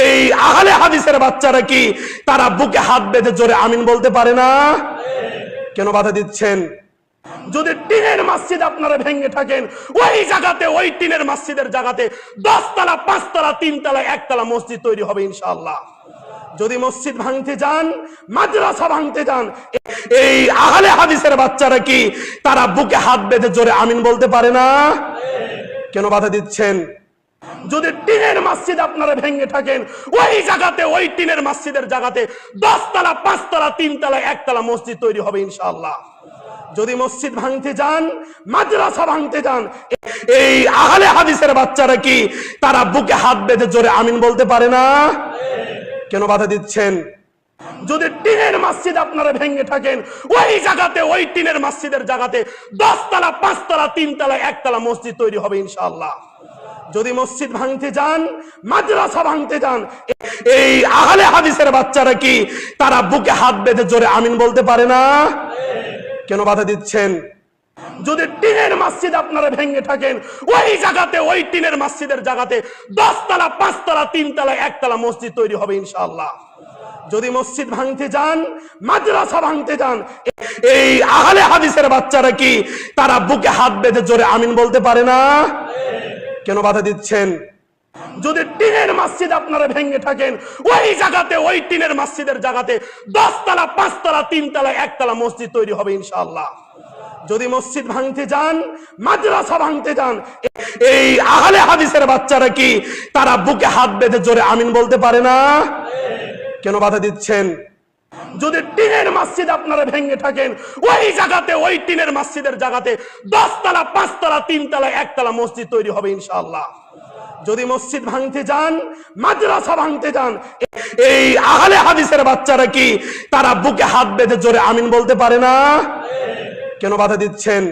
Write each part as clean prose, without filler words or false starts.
এই আহলে হাদিসের বাচ্চারা কি তারা বুকে হাত বেঁধে জোরে আমিন বলতে পারে না? কেন বাধা দিচ্ছেন? যদি টিনের মসজিদ আপনারা ভেঙে থাকেন, ওই জায়গাতে, ওই টিনের মসজিদের জায়গাতে 10 তলা, 5 তলা, 3 তলা, 1 তলা মসজিদ তৈরি হবে ইনশাআল্লাহ। যদি মসজিদ ভাঙতে যান, মাদ্রাসা ভাঙতে যান, এই আহলে হাদিসের বাচ্চারা কি তারা বুকে হাত বেঁধে জোরে আমিন বলতে পারে না? কেন বাধা দিচ্ছেন? যদি টিনের মসজিদ আপনারা ভেঙে থাকেন, ওই জায়গাতে, ওই টিনের মসজিদের জায়গাতে 10 তলা, 5 তলা, 3 তলা, 1 তলা মসজিদ তৈরি হবে ইনশাআল্লাহ। যদি মসজিদ ভাঙতে যান, মাদ্রাসা ভাঙতে যান, এই আহলে হাদিসের বাচ্চারা কি তারা বুকে হাত বেঁধে জোরে আমিন বলতে পারে না? কেন বাধা দিচ্ছেন? যদি টিনের মসজিদ আপনারা ভেঙে থাকেন, ওই জায়গাতে, ওই টিনের মসজিদের জায়গাতে 10 তলা, 5 তলা, 3 তলা, 1 তলা মসজিদ তৈরি হবে ইনশাআল্লাহ। যদি মসজিদ ভাঙতে যান, মাদ্রাসা ভাঙতে যান, এই আহলে হাদিসের বাচ্চারা কি তারা বুকে হাত বেঁধে জোরে আমিন বলতে পারে না? কেন বাধা দিচ্ছেন? যদি টিনের মসজিদ আপনারা ভেঙে থাকেন, ওই জায়গাতে, ওই টিনের মসজিদের জায়গাতে 10 তলা, 5 তলা, 3 তলা, 1 তলা মসজিদ তৈরি হবে ইনশাআল্লাহ। যদি মসজিদ ভাঙতে যান, মাদ্রাসা ভাঙতে যান, এই আহলে হাদিসের বাচ্চারা কি তারা বুকে হাত বেঁধে জোরে আমিন বলতে পারে না? কেন বাধা দিচ্ছেন? যদি টিনের মসজিদ আপনারা ভেঙে থাকেন, ওই জায়গাতে, ওই টিনের মসজিদের জায়গাতে 10 তলা, 5 তলা, 3 তলা, 1 তলা মসজিদ তৈরি হবে ইনশাআল্লাহ। যদি মসজিদ ভাঙতে যান, মাদ্রাসা ভাঙতে যান, এই আহলে হাদিসের বাচ্চারা কি তারা বুকে হাত বেঁধে জোরে আমিন বলতে পারে না? কেন বাধা দিচ্ছেন? যদি টিনের মসজিদ আপনারা ভেঙে থাকেন, ওই জায়গাতে, ওই টিনের মসজিদের জায়গাতে 10 তলা, 5 তলা, 3 তলা, 1 তলা মসজিদ তৈরি হবে ইনশাআল্লাহ। যদি মসজিদ ভাঙতে যান, মাদ্রাসা ভাঙতে যান, এই আহলে হাদিসের বাচ্চারা কি তারা বুকে হাত বেঁধে জোরে আমিন বলতে পারে না? কেন বাধা দিচ্ছেন?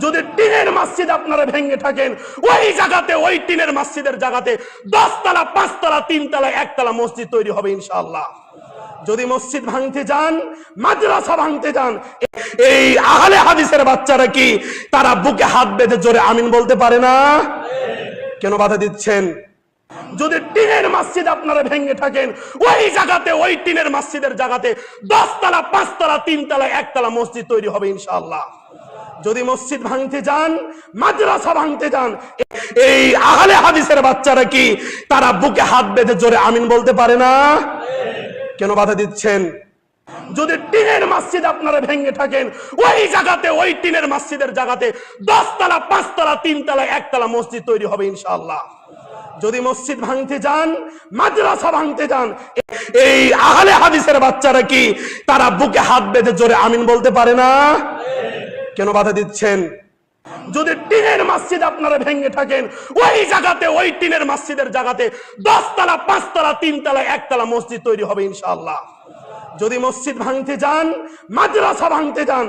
যদি টিনের মসজিদ আপনারা ভেঙে থাকেন, ওই জায়গাতে, ওই টিনের মসজিদের জায়গাতে 10 তলা, 5 তলা, 3 তলা, 1 তলা মসজিদ তৈরি হবে ইনশাআল্লাহ। যদি মসজিদ ভাঙতে যান, মাদ্রাসা ভাঙতে যান, এই আহলে হাদিসের বাচ্চারা কি তারা বুকে হাত বেঁধে জোরে আমিন বলতে পারে না? কেন বাধা দিচ্ছেন? যদি টিনের মসজিদ আপনারা ভেঙে থাকেন, ওই জায়গাতে, ওই টিনের মসজিদের জায়গাতে 10 তলা, 5 তলা, 3 তলা, 1 তলা মসজিদ তৈরি হবে ইনশাআল্লাহ। যদি মসজিদ ভাঙতে যান, মাদ্রাসা ভাঙতে যান, এই আহলে হাদিসের বাচ্চারা কি তারা বুকে হাত বেঁধে জোরে আমিন বলতে পারে না? কেন বাধা দিচ্ছেন? যদি টিনের মসজিদ আপনারা ভেঙে থাকেন, ওই জায়গাতে, ওই টিনের মসজিদের জায়গাতে 10 তলা, 5 তলা, 3 তলা, 1 তলা মসজিদ তৈরি হবে ইনশাআল্লাহ। যদি মসজিদ ভাঙতে যান, মাদ্রাসা ভাঙতে যান, এই আহলে হাদিসের বাচ্চারা কি তারা বুকে হাত বেঁধে জোরে আমিন বলতে পারে না? কেন বাধা দিচ্ছেন? যদি টিনের মসজিদ আপনারা ভেঙে থাকেন, ওই জায়গাতে, ওই টিনের মসজিদের জায়গাতে 10 তলা, 5 তলা, 3 তলা, 1 তলা মসজিদ তৈরি হবে ইনশাআল্লাহ। যদি মসজিদ ভাঙতে যান, মাদ্রাসা ভাঙতে যান,